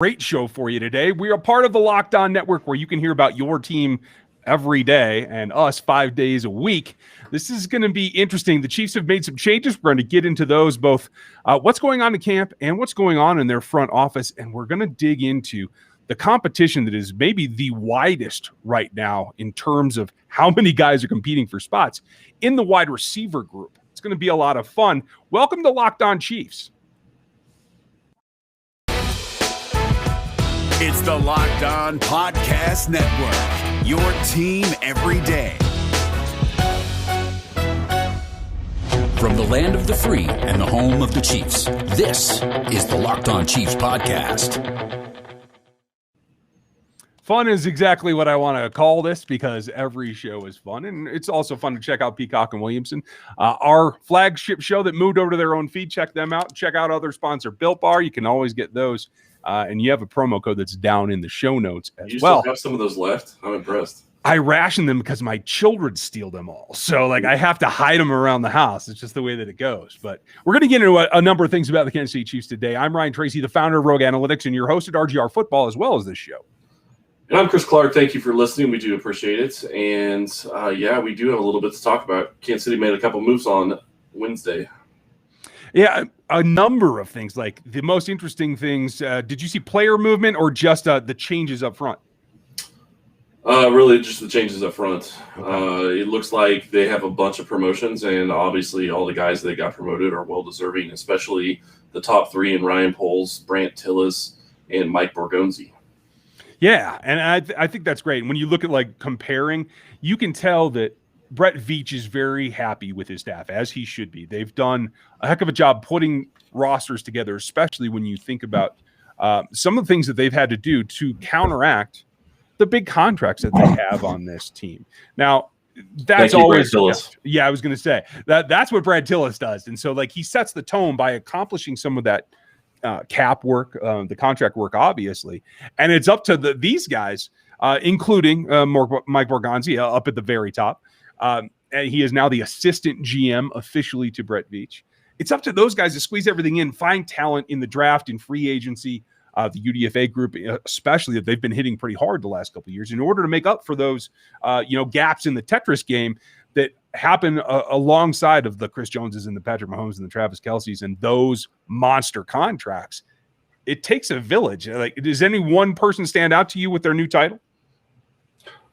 Great show for you today. We are part of the Locked On Network, where you can hear about your team every day and us 5 days a week. This is going to be interesting. The Chiefs have made some changes. We're going to get into those, both what's going on in camp and what's going on in their front office. And we're going to dig into the competition that is maybe the widest right now in terms of how many guys are competing for spots in the wide receiver group. It's going to be a lot of fun. Welcome to Locked On Chiefs. It's the Locked On Podcast Network, your team every day. From the land of the free and the home of the Chiefs, this is the Locked On Chiefs Podcast. Fun is exactly what I want to call this, because every show is fun. And it's also fun to check out Peacock and Williamson, our flagship show that moved over to their own feed. Check them out. Check out other sponsor, Built Bar. You can always get those. And you have a promo code that's down in the show notes as you well. You still have some of those left? I'm impressed. I ration them because my children steal them all. So, I have to hide them around the house. It's just the way that it goes. But we're going to get into a number of things about the Kansas City Chiefs today. I'm Ryan Tracy, the founder of Rogue Analytics, and your host at RGR Football, as well as this show. And I'm Chris Clark. Thank you for listening. We do appreciate it. And, we do have a little bit to talk about. Kansas City made a couple moves on Wednesday. Yeah, a number of things. Like the most interesting things, did you see player movement or just the changes up front? Really just the changes up front. Okay. It looks like they have a bunch of promotions, and obviously all the guys that got promoted are well-deserving, especially the top three in Ryan Poles, Brant Tillis, and Mike Borgonzi. Yeah, and I think that's great. And when you look at comparing, you can tell that Brett Veach is very happy with his staff, as he should be. They've done a heck of a job putting rosters together, especially when you think about some of the things that they've had to do to counteract the big contracts that they have on this team. Now, that's always – yeah, I was going to say that's what Brad Tillis does. And so, he sets the tone by accomplishing some of that cap work, the contract work, obviously. And it's up to these guys, including Mike Borgonzi up at the very top. And he is now the assistant GM officially to Brett Veach. It's up to those guys to squeeze everything in, find talent in the draft and free agency, the UDFA group, especially, that they've been hitting pretty hard the last couple of years in order to make up for those, gaps in the Tetris game that happen alongside of the Chris Joneses and the Patrick Mahomes and the Travis Kelce's and those monster contracts. It takes a village. Does any one person stand out to you with their new title?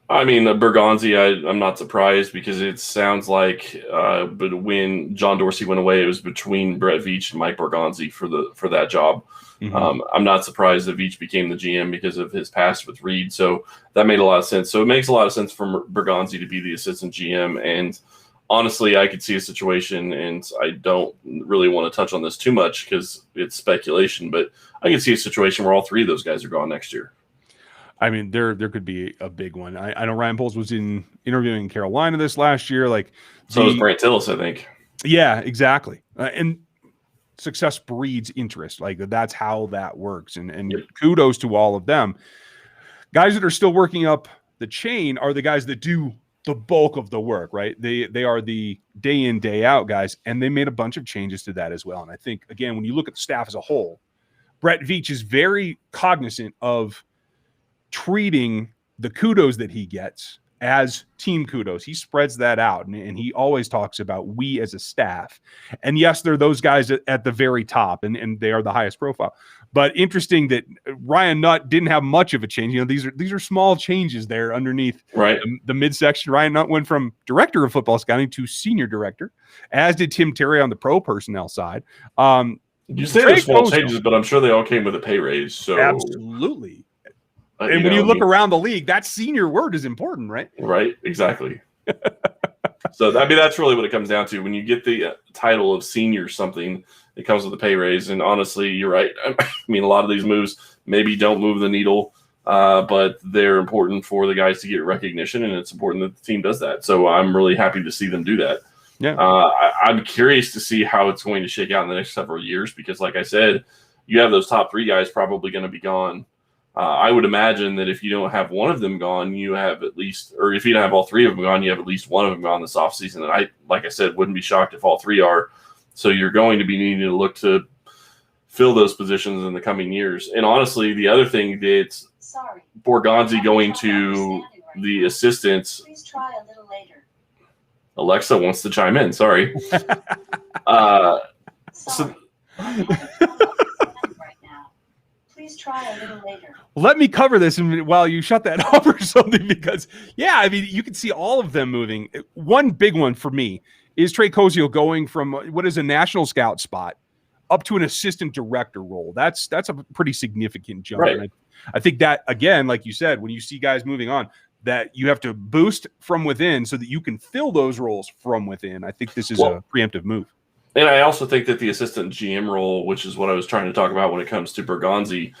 I mean, Bergonzi, I'm not surprised, because it sounds like but when John Dorsey went away, it was between Brett Veach and Mike Bergonzi for that job. Mm-hmm. I'm not surprised that Veach became the GM because of his past with Reed. So that made a lot of sense. So it makes a lot of sense for Bergonzi to be the assistant GM. And honestly, I could see a situation, and I don't really want to touch on this too much because it's speculation, but I could see a situation where all three of those guys are gone next year. I mean, there could be a big one. I know Ryan Poles was interviewing in Carolina this last year. So was Brant Tillis, I think. Yeah, exactly. And success breeds interest. That's how that works. And yep. Kudos to all of them. Guys that are still working up the chain are the guys that do the bulk of the work, right? They are the day in, day out guys, and they made a bunch of changes to that as well. And I think, again, when you look at the staff as a whole, Brett Veach is very cognizant of treating the kudos that he gets as team kudos. He spreads that out, and he always talks about we as a staff. And yes, there are those guys at the very top, and they are the highest profile. But interesting that Ryan Nutt didn't have much of a change. These are small changes there underneath right. the midsection. Ryan Nutt went from director of football scouting to senior director, as did Tim Terry on the pro personnel side. You say they're small changes, but I'm sure they all came with a pay raise. So absolutely. And when you look around the league, that senior word is important, right? Right, exactly. So, that's really what it comes down to. When you get the title of senior something, it comes with a pay raise. And honestly, you're right. I mean, a lot of these moves maybe don't move the needle, but they're important for the guys to get recognition, and it's important that the team does that. So I'm really happy to see them do that. Yeah. I'm curious to see how it's going to shake out in the next several years, because like I said, you have those top three guys probably going to be gone. I would imagine that if you don't have one of them gone, you have at least, or if you don't have all three of them gone, you have at least one of them gone this offseason. And like I said, wouldn't be shocked if all three are. So you're going to be needing to look to fill those positions in the coming years. And honestly, the other thing that Borgonzi going to the assistants. Please try a little later. Alexa wants to chime in. Sorry. Sorry. Right now. Please try a little later. Let me cover this while you shut that off or something, because, yeah, I mean, you can see all of them moving. One big one for me is Trey Cozio going from what is a national scout spot up to an assistant director role. That's a pretty significant jump. Right. And I think that, again, like you said, when you see guys moving on, that you have to boost from within so that you can fill those roles from within. I think this is a preemptive move. And I also think that the assistant GM role, which is what I was trying to talk about when it comes to Borgonzi,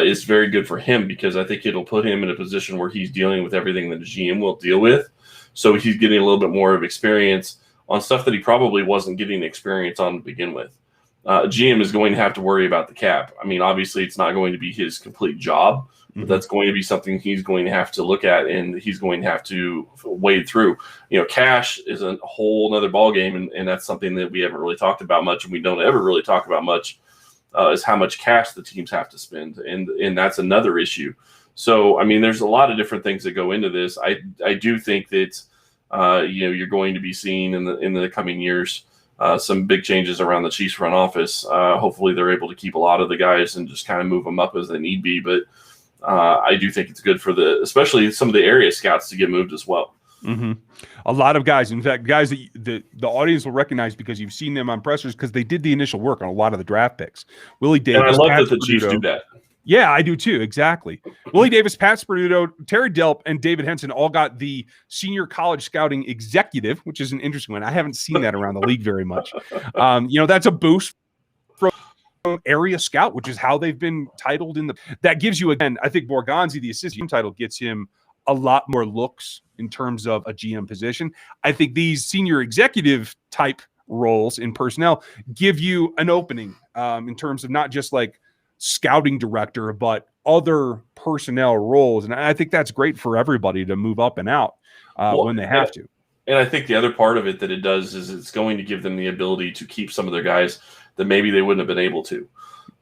is very good for him, because I think it'll put him in a position where he's dealing with everything that a GM will deal with. So he's getting a little bit more of experience on stuff that he probably wasn't getting experience on to begin with. GM is going to have to worry about the cap. I mean, obviously, it's not going to be his complete job, but that's going to be something he's going to have to look at, and he's going to have to wade through. You know, cash is a whole other ballgame, and that's something that we haven't really talked about much, and we don't ever really talk about much, is how much cash the teams have to spend, and that's another issue. So, I mean, there's a lot of different things that go into this. I do think that you're going to be seeing in the coming years some big changes around the Chiefs front office. Hopefully, they're able to keep a lot of the guys and just kind of move them up as they need be, but I do think it's good for especially some of the area scouts to get moved as well. Mm-hmm. A lot of guys, in fact, guys that the audience will recognize because you've seen them on pressers, because they did the initial work on a lot of the draft picks. Willie Davis, and I love Pat that the Chiefs do that. Yeah, I do too. Exactly. Willie Davis, Pat Sperduto, Terry Delp, and David Henson all got the senior college scouting executive, which is an interesting one. I haven't seen that around the league very much. That's a boost from area scout, which is how they've been titled that gives you, again, I think Borgonzi, the assistant title, gets him a lot more looks in terms of a GM position. I think these senior executive type roles in personnel give you an opening in terms of not just like scouting director, but other personnel roles. And I think that's great for everybody to move up and out when they have to. And I think the other part of it that it does is it's going to give them the ability to keep some of their guys that maybe they wouldn't have been able to.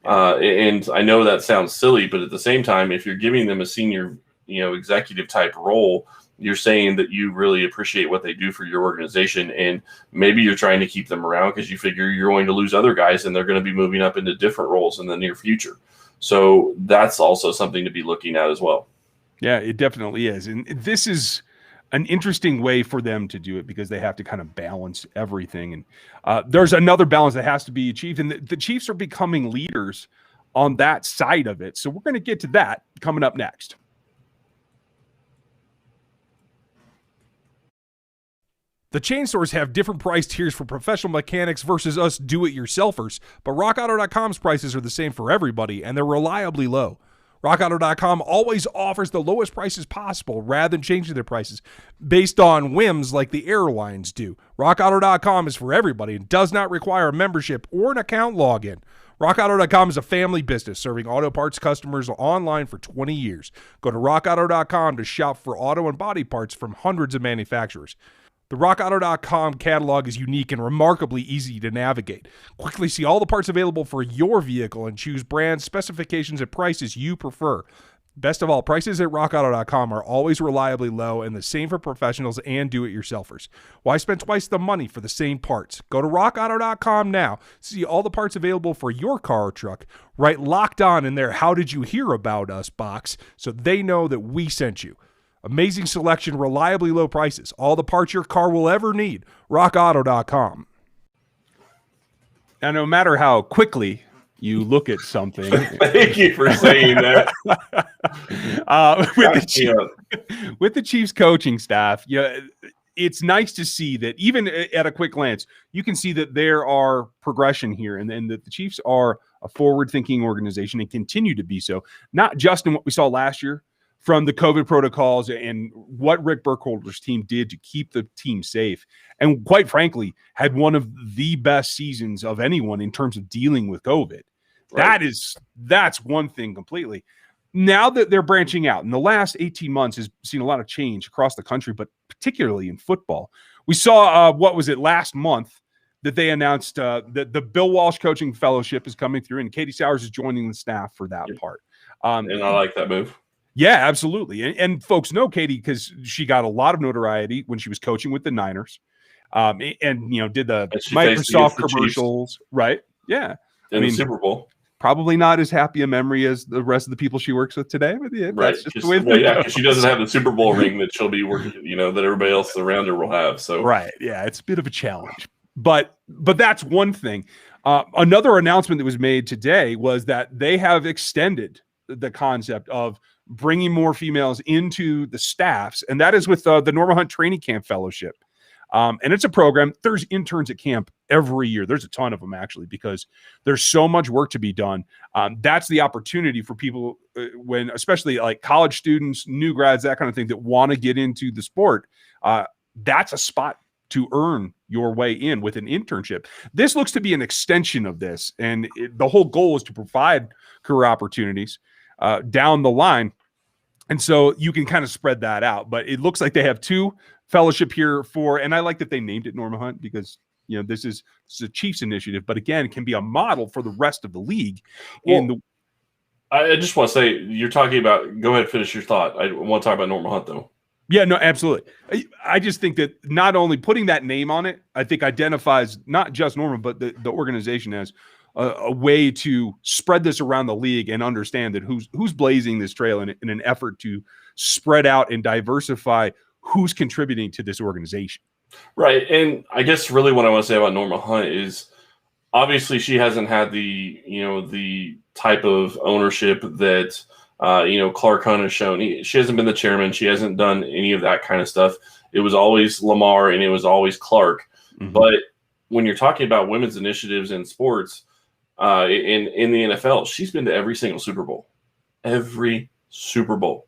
And I know that sounds silly, but at the same time, if you're giving them a senior, executive type role, you're saying that you really appreciate what they do for your organization. And maybe you're trying to keep them around because you figure you're going to lose other guys and they're going to be moving up into different roles in the near future. So that's also something to be looking at as well. Yeah, it definitely is. And this is an interesting way for them to do it because they have to kind of balance everything. And there's another balance that has to be achieved. And the Chiefs are becoming leaders on that side of it. So we're going to get to that coming up next. The chain stores have different price tiers for professional mechanics versus us do-it-yourselfers, but RockAuto.com's prices are the same for everybody, and they're reliably low. RockAuto.com always offers the lowest prices possible rather than changing their prices based on whims like the airlines do. RockAuto.com is for everybody and does not require a membership or an account login. RockAuto.com is a family business serving auto parts customers online for 20 years. Go to RockAuto.com to shop for auto and body parts from hundreds of manufacturers. The RockAuto.com catalog is unique and remarkably easy to navigate. Quickly see all the parts available for your vehicle and choose brands, specifications, and prices you prefer. Best of all, prices at RockAuto.com are always reliably low and the same for professionals and do-it-yourselfers. Why spend twice the money for the same parts? Go to RockAuto.com now. See all the parts available for your car or truck. Write Locked On in their How Did You Hear About Us box so they know that we sent you. Amazing selection, reliably low prices. All the parts your car will ever need. RockAuto.com. Now, no matter how quickly you look at something. Thank you for saying that. With the Chiefs coaching staff, it's nice to see that even at a quick glance, you can see that there are progression here and that the Chiefs are a forward-thinking organization and continue to be so, not just in what we saw last year, from the COVID protocols and what Rick Burkholder's team did to keep the team safe. And quite frankly, had one of the best seasons of anyone in terms of dealing with COVID. Right. That's one thing completely. Now that they're branching out, in the last 18 months has seen a lot of change across the country, but particularly in football. We saw, last month, that they announced that the Bill Walsh Coaching Fellowship is coming through, and Katie Sowers is joining the staff for that part. And I like that move. Yeah, absolutely. And folks know Katie because she got a lot of notoriety when she was coaching with the Niners, and did the Microsoft commercials, right? Yeah, in the Super Bowl. Probably not as happy a memory as the rest of the people she works with today, but yeah, right. That's just the way she doesn't have the Super Bowl ring that she'll be working, that everybody else around her will have. So right, yeah, it's a bit of a challenge, but that's one thing. Another announcement that was made today was that they have extended the concept of bringing more females into the staffs, and that is with the Norma Hunt Training Camp Fellowship. And it's a program. There's interns at camp every year. There's a ton of them, actually, because there's so much work to be done. That's the opportunity for people especially like college students, new grads, that kind of thing, that want to get into the sport. That's a spot to earn your way in with an internship. This looks to be an extension of this. And the whole goal is to provide career opportunities down the line. And so you can kind of spread that out. But it looks like they have 2 fellowship here and I like that they named it Norma Hunt because this is a Chiefs initiative, but again, it can be a model for the rest of the league. I just want to say, you're talking about, go ahead, finish your thought. I want to talk about Norma Hunt though. Yeah, no, absolutely. I just think that not only putting that name on it, I think identifies not just Norma, but the organization as a way to spread this around the league and understand that who's blazing this trail in an effort to spread out and diversify who's contributing to this organization. Right. And I guess really what I want to say about Norma Hunt is obviously she hasn't had the type of ownership that, Clark Hunt has shown. She hasn't been the chairman. She hasn't done any of that kind of stuff. It was always Lamar and it was always Clark. Mm-hmm. But when you're talking about women's initiatives in sports, in the NFL, she's been to every single Super Bowl. Every Super Bowl.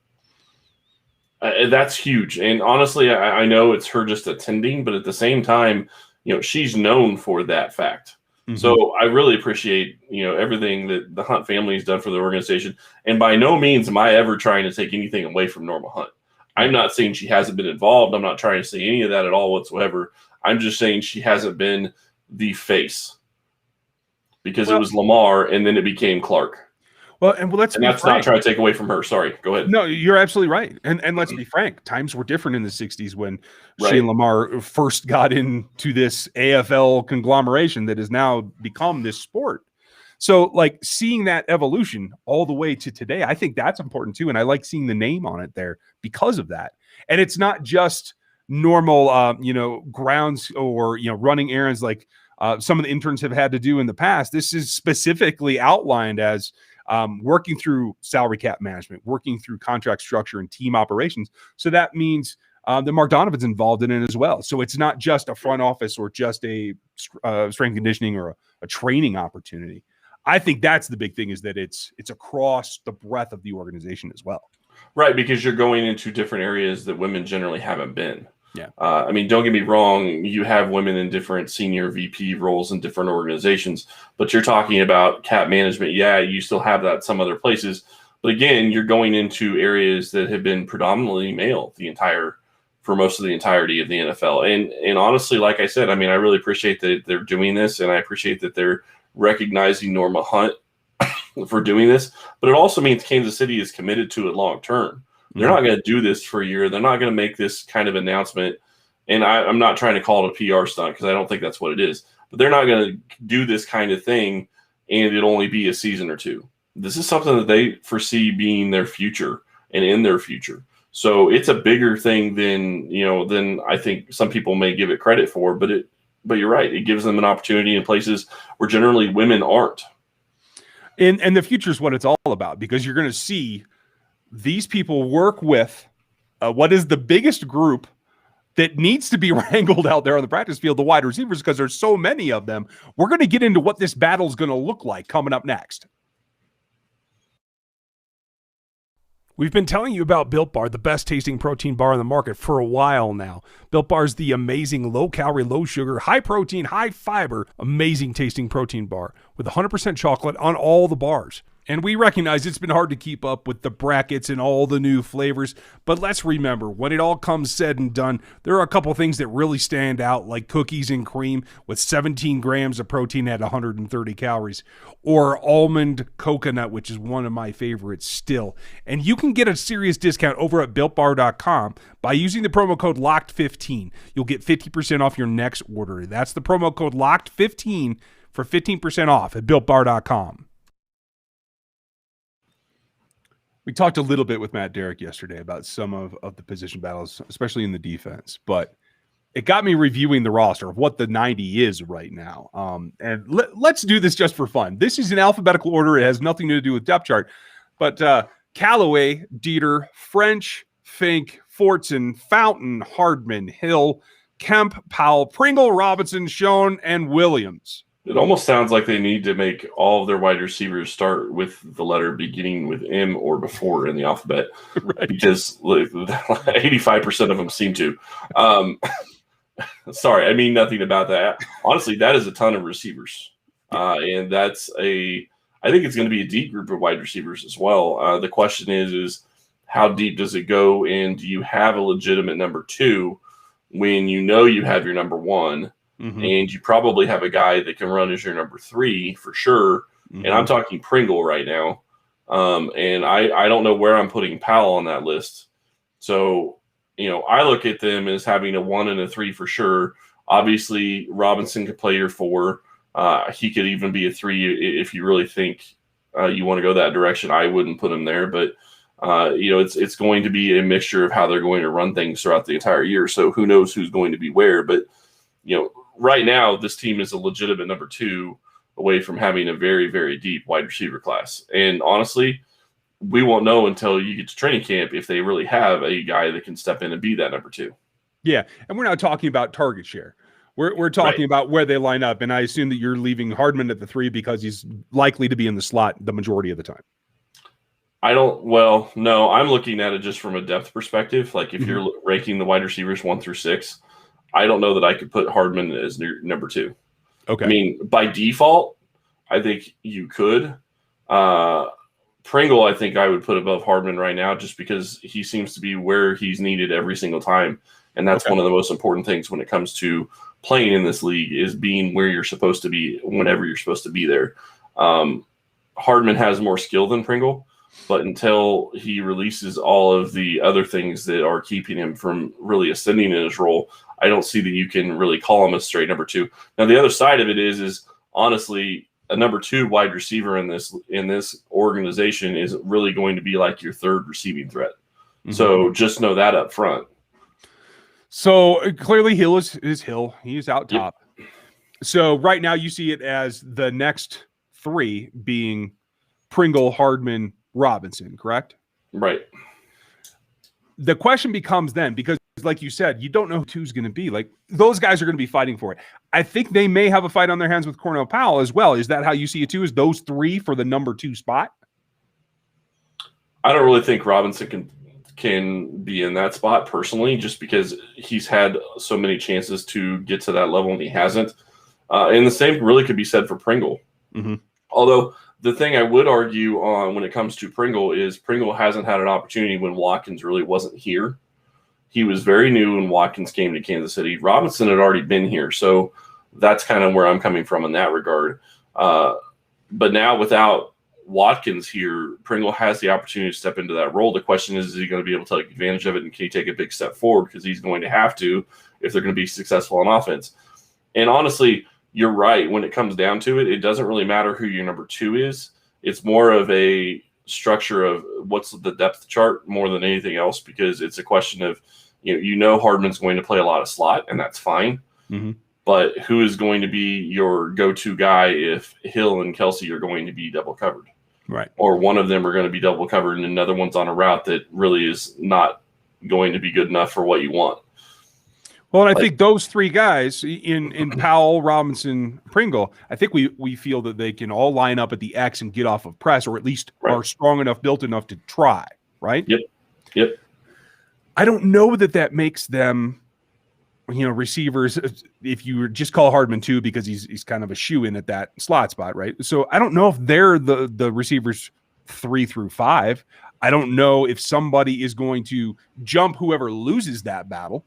That's huge. And honestly, I know it's her just attending, but at the same time, she's known for that fact. Mm-hmm. So I really appreciate, everything that the Hunt family has done for the organization. And by no means am I ever trying to take anything away from Norma Hunt. I'm not saying she hasn't been involved. I'm not trying to say any of that at all whatsoever. I'm just saying she hasn't been the face because it was Lamar and then it became Clark. That's not trying to take away from her. Sorry, go ahead. No, you're absolutely right. And let's be frank, times were different in the 60s when she and Lamar first got into this AFL conglomeration that has now become this sport. So like seeing that evolution all the way to today, I think that's important too. And I like seeing the name on it there because of that. And it's not just normal, grounds or, running errands like some of the interns have had to do in the past. This is specifically outlined as working through salary cap management, working through contract structure and team operations. So that means that Mark Donovan's involved in it as well. So it's not just a front office or just a strength conditioning or a training opportunity. I think that's the big thing, is that it's across the breadth of the organization as well. Right, because you're going into different areas that women generally haven't been. Yeah. Don't get me wrong. You have women in different senior VP roles in different organizations, but you're talking about cap management. Yeah, you still have that some other places. But again, you're going into areas that have been predominantly male for most of the entirety of the NFL. And honestly, like I said, I really appreciate that they're doing this, and I appreciate that they're recognizing Norma Hunt for doing this. But it also means Kansas City is committed to it long term. They're not going to do this for a year. They're not going to make this kind of announcement. And I'm not trying to call it a PR stunt because I don't think that's what it is. But they're not going to do this kind of thing and it'll only be a season or two. This is something that they foresee being their future and in their future. So it's a bigger thing than I think some people may give it credit for. But you're right. It gives them an opportunity in places where generally women aren't. And the future is what it's all about, because you're going to see these people work with what is the biggest group that needs to be wrangled out there on the practice field, the wide receivers, because there's so many of them. We're going to get into what this battle is going to look like coming up next. We've been telling you about Built Bar, the best tasting protein bar on the market, for a while now. Built Bar is the amazing low-calorie, low-sugar, high-protein, high-fiber, amazing tasting protein bar with 100% chocolate on all the bars. And we recognize it's been hard to keep up with the brackets and all the new flavors, but let's remember, when it all comes said and done, there are a couple things that really stand out, like cookies and cream with 17 grams of protein at 130 calories, or almond coconut, which is one of my favorites still. And you can get a serious discount over at BuiltBar.com by using the promo code LOCKED15. You'll get 50% off your next order. That's the promo code LOCKED15 for 15% off at BuiltBar.com. We talked a little bit with Matt Derrick yesterday about some of the position battles, especially in the defense, but it got me reviewing the roster of what the 90 is right now. And let's do this just for fun. This is in alphabetical order. It has nothing to do with depth chart, but Callaway, Dieter, French, Fink, Fortson, Fountain, Hardman, Hill, Kemp, Powell, Pringle, Robinson, Schoen, and Williams. It almost sounds like they need to make all of their wide receivers start with the letter beginning with M or before in the alphabet, right? Because 85% of them seem to. Sorry, I mean nothing about that. Honestly, that is a ton of receivers. And I think it's going to be a deep group of wide receivers as well. The question is how deep does it go? And do you have a legitimate number 2 when you know you have your number 1? Mm-hmm. And you probably have a guy that can run as your number 3 for sure. Mm-hmm. And I'm talking Pringle right now. And I don't know where I'm putting Powell on that list. So, I look at them as having a 1 and a 3 for sure. Obviously, Robinson could play your 4. He could even be a 3 if you really think you want to go that direction. I wouldn't put him there, but it's going to be a mixture of how they're going to run things throughout the entire year. So who knows who's going to be where, but right now, this team is a legitimate number 2 away from having a very, very deep wide receiver class. And honestly, we won't know until you get to training camp if they really have a guy that can step in and be that number 2. Yeah, and we're not talking about target share. We're talking about where they line up, and I assume that you're leaving Hardman at the 3 because he's likely to be in the slot the majority of the time. No, I'm looking at it just from a depth perspective. Like if you're ranking the wide receivers 1 through 6, I don't know that I could put Hardman as number 2. Okay. I mean, by default, I think you could. Pringle, I think I would put above Hardman right now just because he seems to be where he's needed every single time. And that's one of the most important things when it comes to playing in this league is being where you're supposed to be whenever you're supposed to be there. Hardman has more skill than Pringle, but until he releases all of the other things that are keeping him from really ascending in his role, I don't see that you can really call him a straight number 2. Now, the other side of it is honestly, a number 2 wide receiver in this organization is really going to be like your 3rd receiving threat. Mm-hmm. So just know that up front. So clearly Hill is Hill. He's out top. Yep. So right now you see it as the next 3 being Pringle, Hardman, Robinson, correct? Right. The question becomes then, because like you said, you don't know who 2's going to be. Like those guys are going to be fighting for it. I think they may have a fight on their hands with Cornell Powell as well. Is that how you see it too? Is those 3 for the number 2 spot? I don't really think Robinson can be in that spot personally, just because he's had so many chances to get to that level and he hasn't. And the same really could be said for Pringle. Mm-hmm. Although the thing I would argue on when it comes to Pringle is Pringle hasn't had an opportunity when Watkins really wasn't here. He was very new when Watkins came to Kansas City. Robinson had already been here, so that's kind of where I'm coming from in that regard. But now without Watkins here, Pringle has the opportunity to step into that role. The question is he going to be able to take advantage of it, and can he take a big step forward? Because he's going to have to if they're going to be successful on offense. And honestly, you're right. When it comes down to it, it doesn't really matter who your number 2 is. It's more of a structure of what's the depth chart more than anything else, because it's a question of, Hardman's going to play a lot of slot, and that's fine. Mm-hmm. But who is going to be your go-to guy if Hill and Kelsey are going to be double covered? Right. Or one of them are going to be double covered and another one's on a route that really is not going to be good enough for what you want. Well, and I think those 3 guys in Powell, Robinson, Pringle, I think we feel that they can all line up at the X and get off of press, or at least are strong enough, built enough to try, right? Yep. I don't know that makes them receivers, if you just call Hardman 2 because he's kind of a shoe-in at that slot spot, right? So I don't know if they're the receivers 3 through 5. I don't know if somebody is going to jump whoever loses that battle,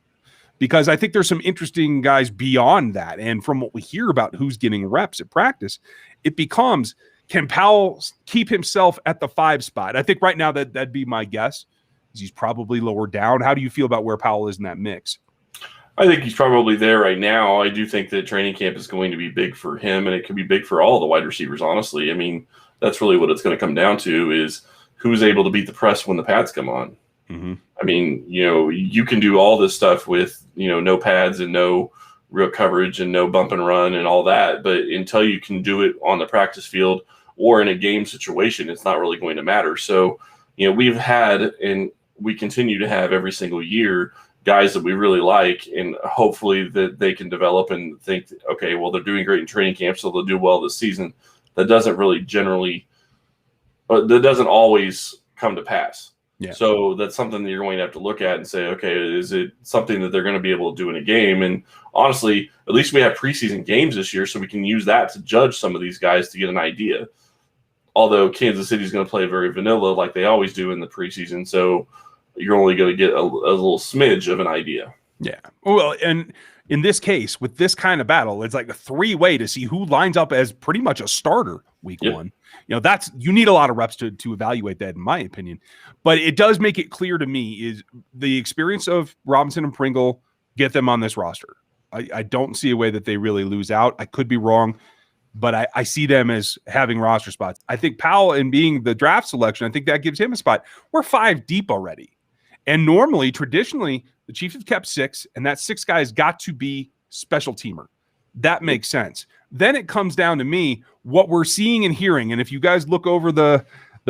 because I think there's some interesting guys beyond that. And from what we hear about who's getting reps at practice, it becomes, can Powell keep himself at the 5 spot? I think right now that'd be my guess. He's probably lower down. How do you feel about where Powell is in that mix? I think he's probably there right now. I do think that training camp is going to be big for him, and it could be big for all the wide receivers, honestly. I mean, that's really what it's going to come down to, is who's able to beat the press when the pads come on. Mm-hmm. I mean, you can do all this stuff with, no pads and no real coverage and no bump and run and all that. But until you can do it on the practice field or in a game situation, it's not really going to matter. So, we've had, and we continue to have every single year, guys that we really like, and hopefully that they can develop and think, okay, well, they're doing great in training camp, so they'll do well this season. That doesn't always come to pass. Yeah. So that's something that you're going to have to look at and say, okay, is it something that they're going to be able to do in a game? And honestly, at least we have preseason games this year, so we can use that to judge some of these guys to get an idea. Although Kansas City is going to play very vanilla like they always do in the preseason, so you're only going to get a little smidge of an idea. Yeah. Well, and in this case, with this kind of battle, it's like a 3-way to see who lines up as pretty much a starter week 1. You need a lot of reps to evaluate that, in my opinion. But it does make it clear to me is the experience of Robinson and Pringle get them on this roster. I don't see a way that they really lose out. I could be wrong, but I see them as having roster spots. I think Powell, and being the draft selection, I think that gives him a spot. We're 5 deep already. And normally, traditionally, the Chiefs have kept 6, and that 6 guys got to be special teamer. That makes sense. Then it comes down to me, what we're seeing and hearing. And if you guys look over the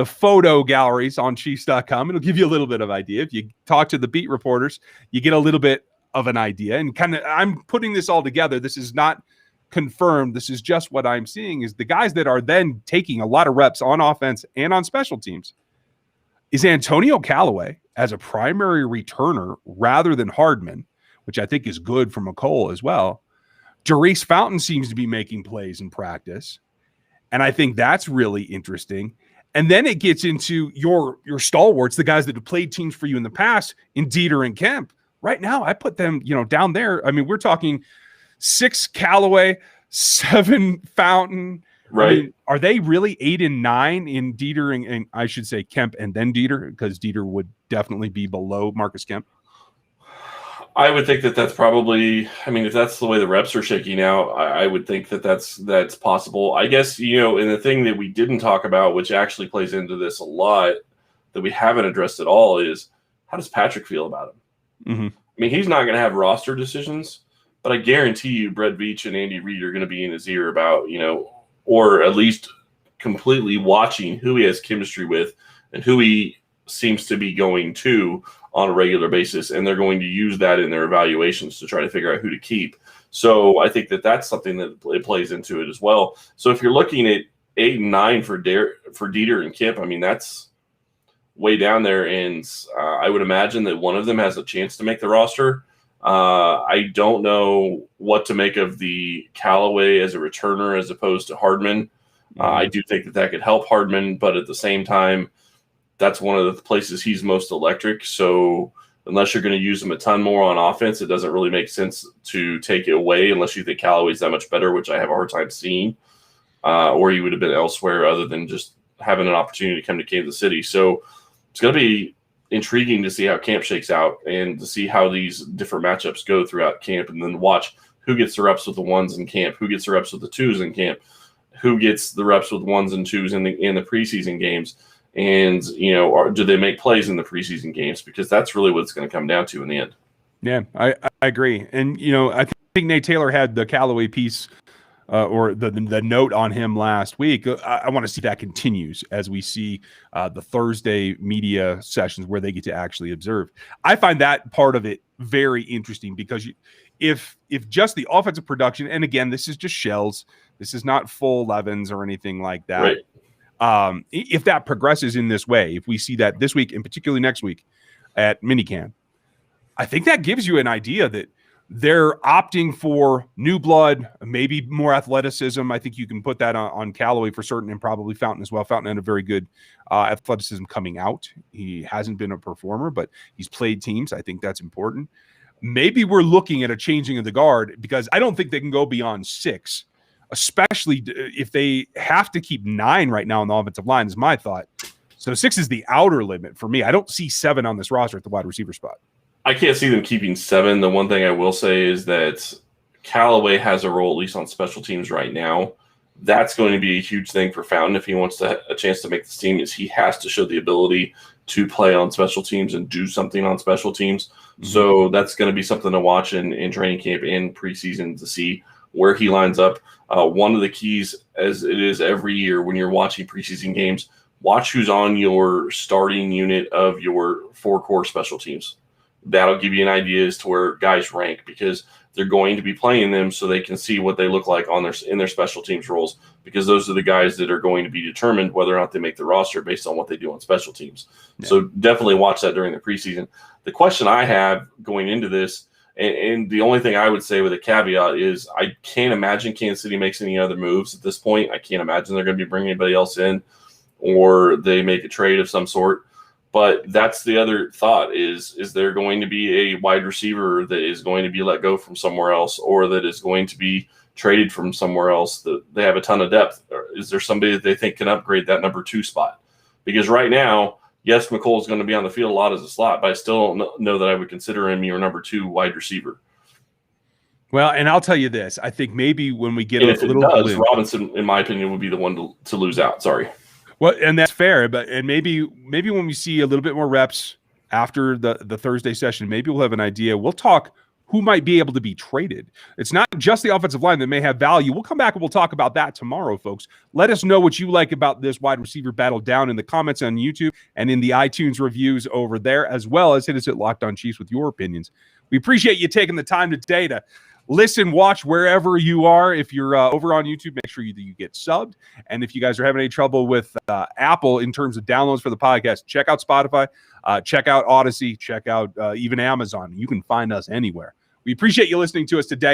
photo galleries on Chiefs.com, it'll give you a little bit of idea. If you talk to the beat reporters, you get a little bit of an idea. And kind of, I'm putting this all together. This is not confirmed. This is just what I'm seeing, is the guys that are then taking a lot of reps on offense and on special teams is Antonio Callaway as a primary returner rather than Hardman, which I think is good for Mecole as well. Jerice Fountain seems to be making plays in practice, and I think that's really interesting. And then it gets into your stalwarts, the guys that have played teams for you in the past, in Dieter and Kemp. Right now, I put them, down there. I mean, we're talking 6 Callaway, 7 Fountain. Right. I mean, are they really 8 and 9 in Dieter and I should say Kemp and then Dieter, because Dieter would definitely be below Marcus Kemp? I would think that that's probably, if that's the way the reps are shaking out, I would think that that's possible. I guess, and the thing that we didn't talk about, which actually plays into this a lot, that we haven't addressed at all, is how does Patrick feel about him? Mm-hmm. He's not going to have roster decisions, but I guarantee you Brett Veach and Andy Reid are going to be in his ear about, or at least completely watching who he has chemistry with and who he seems to be going to on a regular basis, and they're going to use that in their evaluations to try to figure out who to keep. So I think that that's something that it plays into it as well. So if you're looking at 8 and 9 for Dieter and Kemp, that's way down there, and I would imagine that one of them has a chance to make the roster. I don't know what to make of the Callaway as a returner as opposed to Hardman. I do think that could help Hardman, but at the same time, that's one of the places he's most electric. So unless you're going to use him a ton more on offense, it doesn't really make sense to take it away unless you think Callaway's that much better, which I have a hard time seeing, or he would have been elsewhere other than just having an opportunity to come to Kansas City. So it's going to be intriguing to see how camp shakes out and to see how these different matchups go throughout camp, and then watch who gets the reps with the 1s in camp, who gets the reps with the 2s in camp, who gets the reps with 1s and 2s in the preseason games. And, do they make plays in the preseason games? Because that's really what it's going to come down to in the end. Yeah, I agree. And, I think Nate Taylor had the Callaway piece or the note on him last week. I want to see that continues as we see the Thursday media sessions where they get to actually observe. I find that part of it very interesting, because if just the offensive production, and again, this is just shells, this is not full 11s or anything like that. Right. If that progresses in this way, if we see that this week and particularly next week at minicamp, I think that gives you an idea that They're opting for new blood, maybe more athleticism. I think you can put that on Callaway for certain, and probably Fountain as well. Fountain had a very good athleticism coming out. He hasn't been a performer, but he's played teams. I think that's important. Maybe we're looking at a changing of the guard, because I don't think they can go beyond 6, especially if they have to keep 9 right now on the offensive line, is my thought. So 6 is the outer limit for me. I don't see 7 on this roster at the wide receiver spot. I can't see them keeping 7. The one thing I will say is that Callaway has a role, at least on special teams right now. That's going to be a huge thing for Fountain if he wants to a chance to make this team, is he has to show the ability to play on special teams and do something on special teams. Mm-hmm. So that's going to be something to watch in training camp and preseason to see where he lines up. One of the keys, as it is every year when you're watching preseason games, watch who's on your starting unit of your 4 core special teams. That'll give you an idea as to where guys rank, because they're going to be playing them so they can see what they look like in their special teams roles, because those are the guys that are going to be determined whether or not they make the roster based on what they do on special teams. Yeah. So definitely watch that during the preseason. The question I have going into this, and the only thing I would say with a caveat is I can't imagine Kansas City makes any other moves at this point. I can't imagine they're going to be bringing anybody else in, or they make a trade of some sort. But that's the other thought is there going to be a wide receiver that is going to be let go from somewhere else, or that is going to be traded from somewhere else that they have a ton of depth? Or is there somebody that they think can upgrade that number 2 spot? Because right now, yes, Mecole is going to be on the field a lot as a slot, but I still don't know that I would consider him your number 2 wide receiver. Well, and I'll tell you this. I think maybe when we get and a if it little does, Robinson, in my opinion, would be the one to lose out. Sorry. Well, and that's fair, but maybe when we see a little bit more reps after the Thursday session, maybe we'll have an idea. We'll talk who might be able to be traded. It's not just the offensive line that may have value. We'll come back and we'll talk about that tomorrow, folks. Let us know what you like about this wide receiver battle down in the comments on YouTube and in the iTunes reviews over there, as well as hit us at Locked On Chiefs with your opinions. We appreciate you taking the time today to listen, watch wherever you are. If you're over on YouTube, make sure you get subbed. And if you guys are having any trouble with Apple in terms of downloads for the podcast, check out Spotify, check out Odyssey, check out even Amazon. You can find us anywhere. We appreciate you listening to us today.